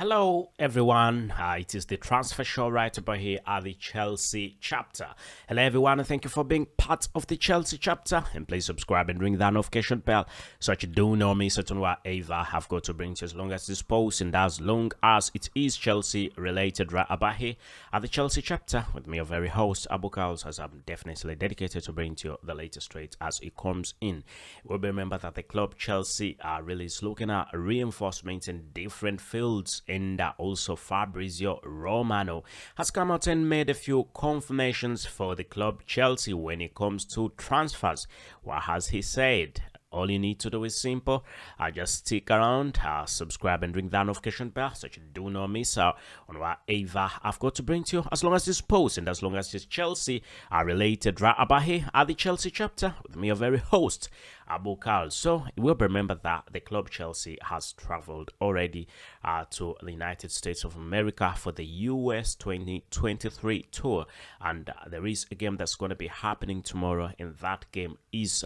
Hello, everyone. It is the transfer show right about here at the Chelsea chapter. Hello, everyone, and thank you for being part of the Chelsea chapter. And please subscribe and ring that notification bell so that you do know me, certain whatever I've got to bring to you as long as this post and as long as it is Chelsea related right about here at the Chelsea chapter with me, your very host, Abu KALS, as I'm definitely dedicated to bring to you the latest trade as it comes in. We'll remember that the club Chelsea really is looking at reinforcements in different fields. And also Fabrizio Romano has come out and made a few confirmations for the club Chelsea when it comes to transfers. What has he said? All you need to do is simple. Just stick around, subscribe and ring that notification bell so you do not miss out on whatever I've got to bring to you as long as this post and as long as this Chelsea are related right about here at the Chelsea chapter with me, your very host, Abu KALS. So you will remember that the club Chelsea has traveled already to the United States of America for the US 2023 tour, and there is a game that's going to be happening tomorrow, and that game is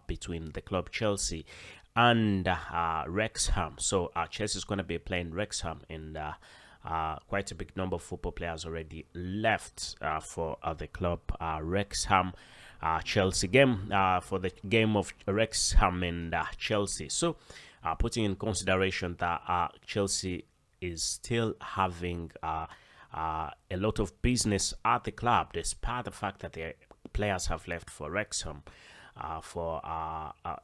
between the club Chelsea and Wrexham. So Chelsea is going to be playing Wrexham, and quite a big number of football players already left for the club Wrexham Chelsea game, for the game of Wrexham and Chelsea. So putting in consideration that Chelsea is still having a lot of business at the club, despite the fact that their players have left for Wrexham for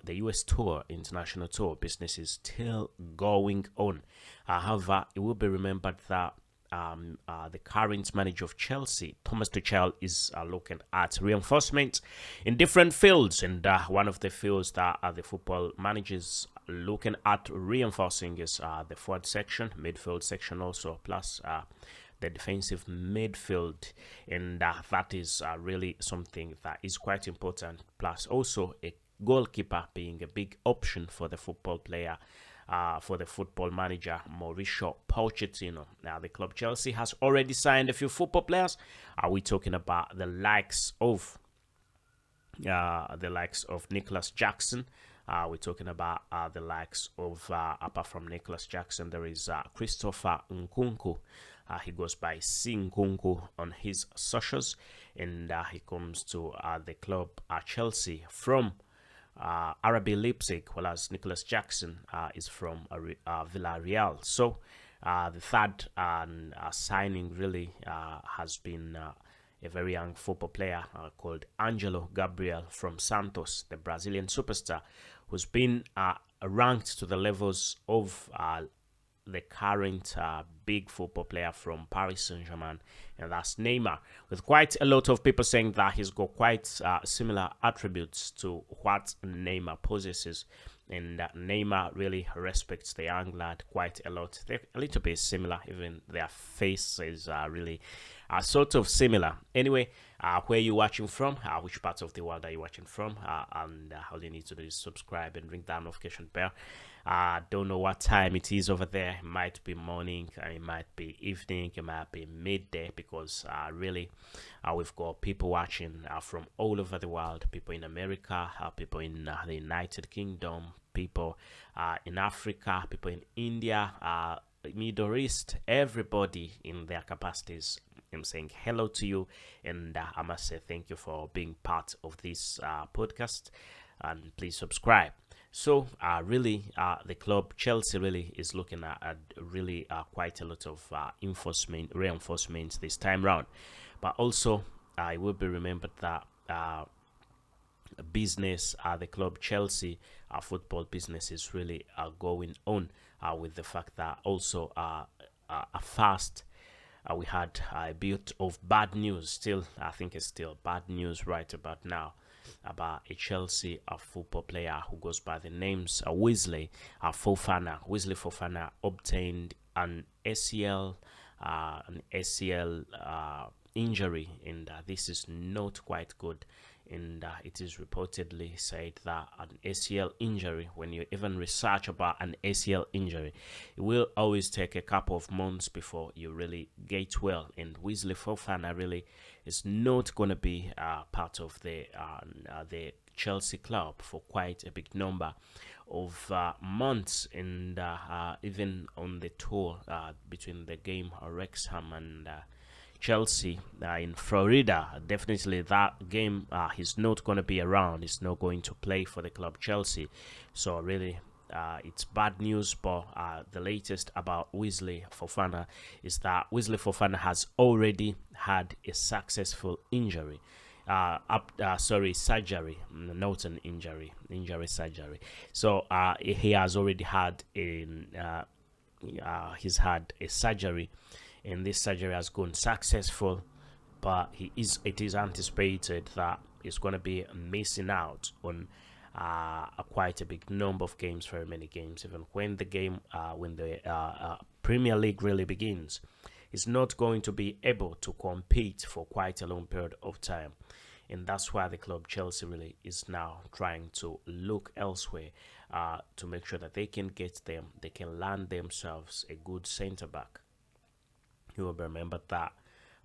the US tour, international tour. Business is still going on. However, it will be remembered that the current manager of Chelsea, Thomas Tuchel, is looking at reinforcement in different fields, and one of the fields that the football managers looking at reinforcing is the forward section, midfield section also, plus the defensive midfield, and that is really something that is quite important, plus also a goalkeeper being a big option for the football player, for the football manager Mauricio Pochettino. Now the club Chelsea has already signed a few football players. Are we talking about the likes of Nicholas Jackson? We're talking about the likes of, apart from Nicholas Jackson, there is Christopher Nkunku. He goes by C Nkunku on his socials, and he comes to the club Chelsea from RB Leipzig, whereas Nicholas Jackson is from Villarreal. So the third signing really has been a very young football player called Angelo Gabriel from Santos, the Brazilian superstar, who's been ranked to the levels of the current big football player from Paris Saint-Germain, and that's Neymar, with quite a lot of people saying that he's got quite similar attributes to what Neymar possesses, and Neymar really respects the young lad quite a lot. They're a little bit similar, even their faces are really sort of similar. Anyway, where are you watching from? Which part of the world are you watching from? And all you need to do is subscribe and ring that notification bell. Don't know what time it is over there. It might be morning, it might be evening, it might be midday, because really we've got people watching from all over the world. People in America, people in the United Kingdom, people in Africa, people in India, Middle East, everybody in their capacities. I'm saying hello to you, and I must say thank you for being part of this podcast, and please subscribe. So really the club Chelsea really is looking at really quite a lot of reinforcements this time round, but also it will be remembered that business the club Chelsea football business is really going on with the fact that also fast we had a bit of bad news. Still, I think it's still bad news right about now about a Chelsea football player who goes by the names Wesley Fofana. Wesley Fofana obtained an ACL injury, and this is not quite good. And it is reportedly said that an ACL injury, when you even research about an ACL injury, it will always take a couple of months before you really get well. And Wesley Fofana really is not going to be part of the Chelsea club for quite a big number of months, and even on the tour between the game Wrexham and Chelsea in Florida. Definitely that game, he's not going to be around. He's not going to play for the club Chelsea. So really, it's bad news. But the latest about Wesley Fofana is that Wesley Fofana has already had a successful injury. Surgery, not an injury surgery. So he has already had he's had a surgery, and this surgery has gone successful. But it is anticipated that he's going to be missing out on quite a big number of games, very many games, even when the Premier League really begins. He's not going to be able to compete for quite a long period of time. And that's why the club Chelsea really is now trying to look elsewhere to make sure that they can land themselves a good centre back. You will remember that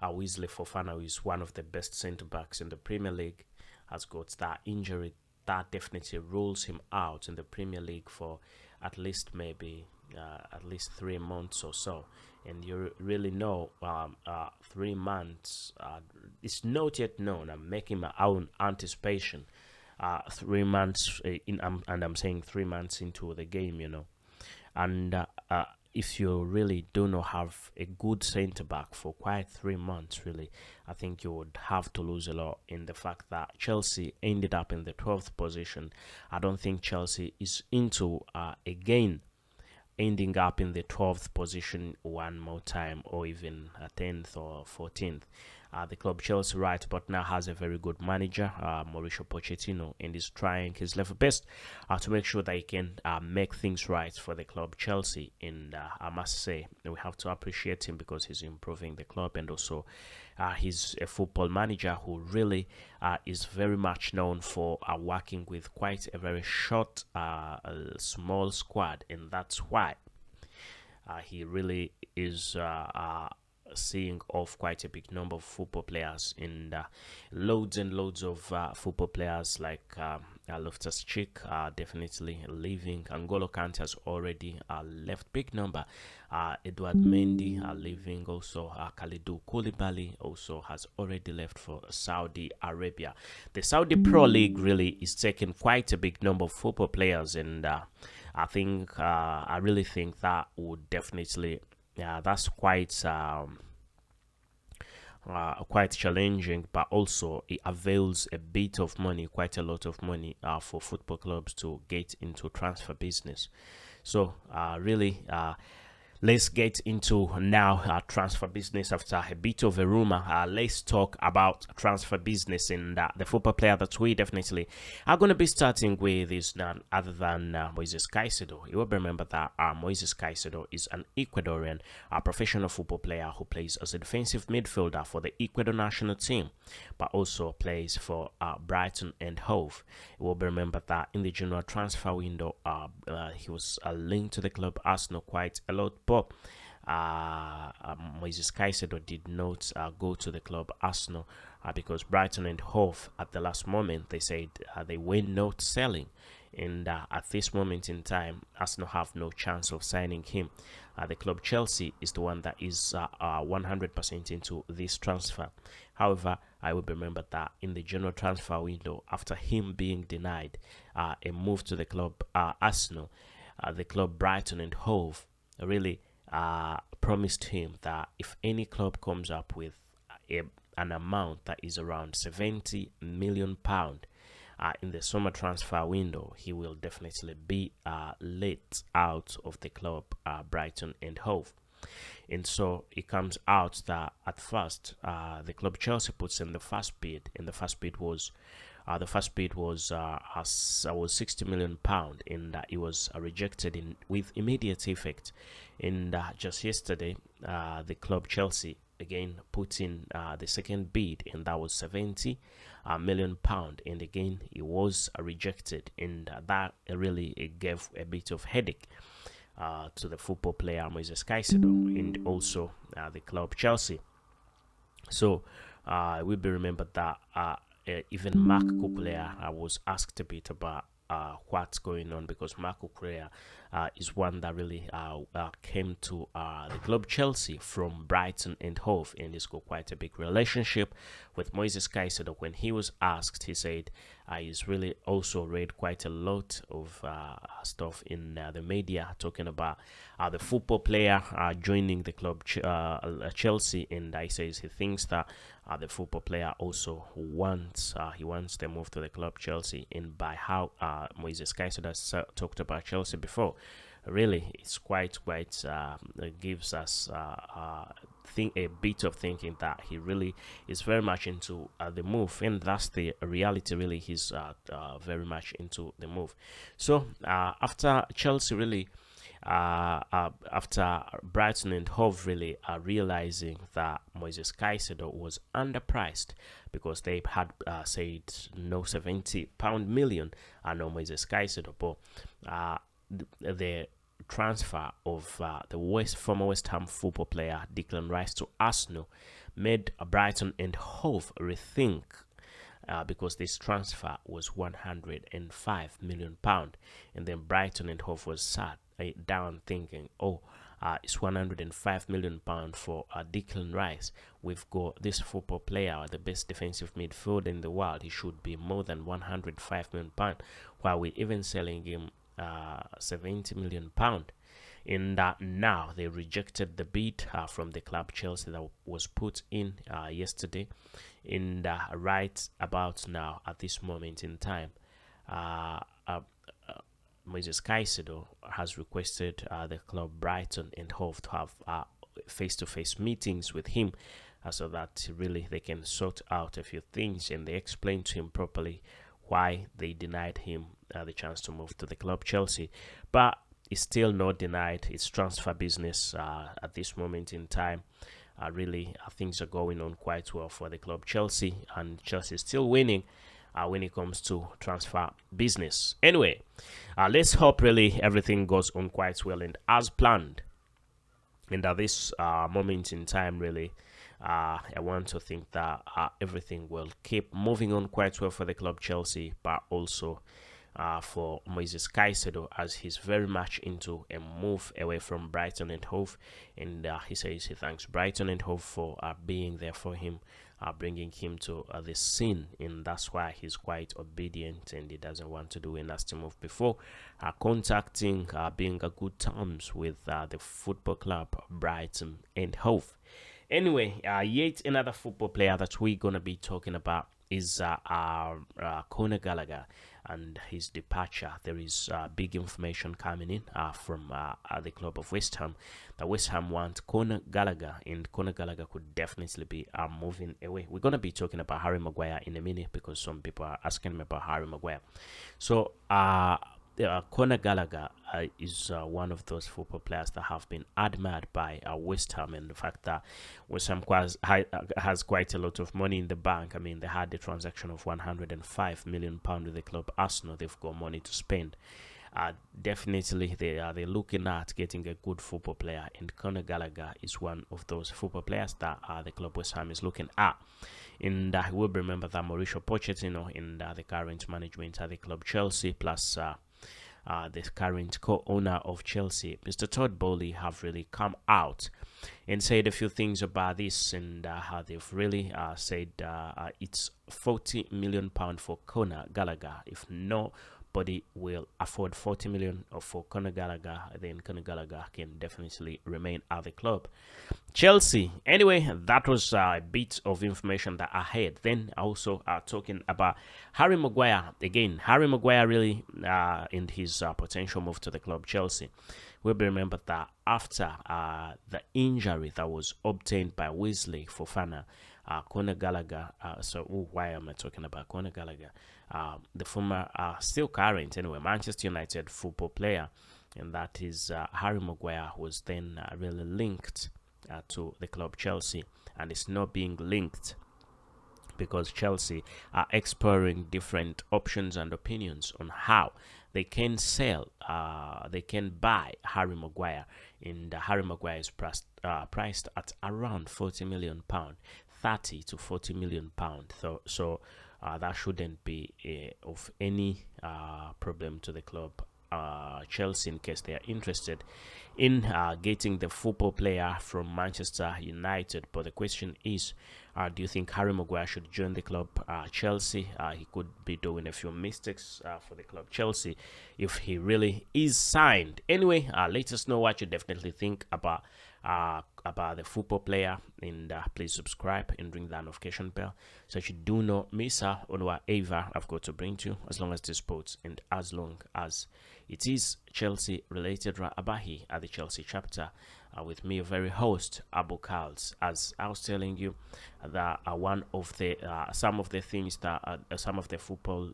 Wesley Fofana is one of the best centre backs in the Premier League, has got that injury that definitely rules him out in the Premier League for at least 3 months or so. And you really know 3 months, it's not yet known. I'm making my own anticipation. 3 months and I'm saying 3 months into the game, and if you really do not have a good centre back for quite 3 months, really, I think you would have to lose a lot in the fact that Chelsea ended up in the 12th position. I don't think Chelsea is into again ending up in the 12th position one more time, or even 10th or 14th. The club Chelsea right but now has a very good manager, Mauricio Pochettino, and is trying his level best to make sure that he can make things right for the club Chelsea. And I must say, we have to appreciate him because he's improving the club, and also he's a football manager who really is very much known for working with quite a very short, small squad, and that's why he really is seeing off quite a big number of football players, and loads and loads of football players like Loftus-Cheek definitely leaving. N'Golo Kante has already left, big number. Edouard Mendy leaving also. Kalidou Koulibaly also has already left for Saudi Arabia. The Saudi Pro League really is taking quite a big number of football players, and I really think that would definitely, that's quite challenging, but also it avails a bit of money, quite a lot of money for football clubs to get into transfer business. So really, let's get into now transfer business after a bit of a rumor. Let's talk about transfer business, and the football player that we definitely are going to be starting with is none other than Moises Caicedo. You will remember that Moises Caicedo is an Ecuadorian professional football player who plays as a defensive midfielder for the Ecuador national team, but also plays for Brighton and Hove. You will remember that in the January transfer window, he was linked to the club Arsenal quite a lot. But Moises Caicedo did not go to the club Arsenal because Brighton and Hove at the last moment they said they were not selling, and at this moment in time Arsenal have no chance of signing him. The club Chelsea is the one that is 100% into this transfer. However, I will remember that in the general transfer window, after him being denied a move to the club Arsenal, the club Brighton and Hove really promised him that if any club comes up with an amount that is around £70 million in the summer transfer window, he will definitely be let out of the club Brighton and Hove. And so it comes out that at first the club Chelsea puts in the first bid, and the first bid was £60 million, and it was rejected with immediate effect. And just yesterday, the club Chelsea again put in the second bid, and that was £70 million, and again it was rejected, and that really gave a bit of headache to the football player Moises Caicedo and also the club Chelsea. So it will be remembered that even Marc Cucurella was asked a bit about what's going on, because Marco Correa is one that really came to the club Chelsea from Brighton and Hove, and he's got quite a big relationship with Moises Caicedo. When he was asked, he said he's really also read quite a lot of stuff in the media talking about the football player joining the club Chelsea, and he says he thinks that the football player also wants to move to the club Chelsea. And by how Moises Caicedo has talked about Chelsea before, really it's quite gives us a bit of thinking that he really is very much into the move, and that's the reality. Really, he's very much into the move. So after Chelsea really after Brighton and Hove really realizing that Moises Caicedo was underpriced, because they had said no £70 million no Moises Caicedo, but the transfer of the former West Ham football player Declan Rice to Arsenal made Brighton and Hove rethink, because this transfer was £105 million, and then Brighton and Hove was sat down thinking, it's £105 million for Declan Rice. We've got this football player, the best defensive midfielder in the world. He should be more than £105 million, while we're even selling him £70 million. In that, now they rejected the bid from the club Chelsea that was put in yesterday. And right about now, at this moment in time, Moises Caicedo has requested the club Brighton and Hove to have face-to-face meetings with him, so that really they can sort out a few things, and they explain to him properly why they denied him the chance to move to the club Chelsea. But it's still not denied. It's transfer business at this moment in time. Really, things are going on quite well for the club Chelsea, and Chelsea is still winning when it comes to transfer business. Anyway, let's hope really everything goes on quite well and as planned. And at this moment in time, really, I want to think that everything will keep moving on quite well for the club Chelsea, but also for Moises Caicedo, as he's very much into a move away from Brighton and Hove. And he says he thanks Brighton and Hove for being there for him, bringing him to this scene, and that's why he's quite obedient, and he doesn't want to do a nasty move before contacting being a good terms with the football club Brighton and Hove. Anyway, yet another football player that we're gonna be talking about is Conor Gallagher and his departure. There is big information coming in from the club of West Ham. The West Ham want Conor Gallagher, and Conor Gallagher could definitely be moving away. We're going to be talking about Harry Maguire in a minute, because some people are asking me about Harry Maguire. So Conor Gallagher is one of those football players that have been admired by West Ham, and the fact that West Ham has quite a lot of money in the bank. I mean, they had the transaction of £105 million with the club Arsenal. They've got money to spend. Definitely they're looking at getting a good football player, and Conor Gallagher is one of those football players that the club West Ham is looking at. And I will remember that Mauricio Pochettino and the current management at the club Chelsea, plus the current co-owner of Chelsea, Mr. Todd Bowley, have really come out and said a few things about this, and how they've really said it's £40 million for Conor Gallagher. If nobody will afford £40 million for Conor Gallagher, then Conor Gallagher can definitely remain at the club Chelsea. Anyway, that was a bit of information that I had. Then also talking about Harry Maguire again. Harry Maguire really in his potential move to the club Chelsea. We'll remember that after the injury that was obtained by Wesley Fofana, Conor Gallagher, why am I talking about Conor Gallagher? The former, still current anyway, Manchester United football player, and that is Harry Maguire, was then really linked to the club Chelsea, and it's not being linked because Chelsea are exploring different options and opinions on how they can they can buy Harry Maguire, and Harry Maguire is priced at around £40 million, 30 to £40 million. So that shouldn't be of any problem to the club. Chelsea, in case they are interested in getting the football player from Manchester United. But the question is, do you think Harry Maguire should join the club Chelsea? He could be doing a few mistakes for the club Chelsea if he really is signed. Anyway, let us know what you definitely think about the football player, and please subscribe and ring that notification bell so that you do not miss out on whatever I've got to bring to you, as long as it's sports and as long as it is Chelsea related. Abahi at the Chelsea chapter, with me, your very host Abu KALS. As I was telling you, that one of the some of the things that some of the football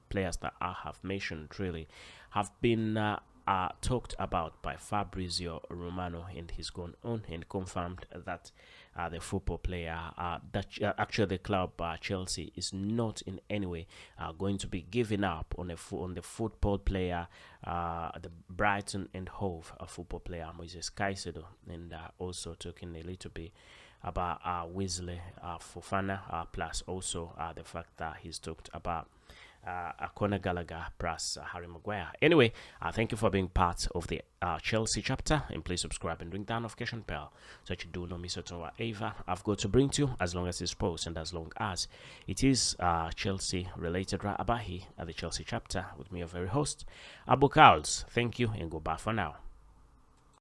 players that I have mentioned really have been talked about by Fabrizio Romano, and he's gone on and confirmed that the football player, actually the club Chelsea, is not in any way going to be giving up on the football player, the Brighton and Hove football player Moses CAICEDO, and also talking a little bit about Wesley Fofana, plus also the fact that he's talked about Conor Gallagher plus Harry Maguire. Anyway, thank you for being part of the Chelsea chapter, and please subscribe and ring that notification bell so that you do not miss out on whatever I've got to bring to you, as long as it's post and as long as it is Chelsea related. Abahi at the Chelsea chapter, with me, your very host Abu KALS. Thank you and goodbye for now.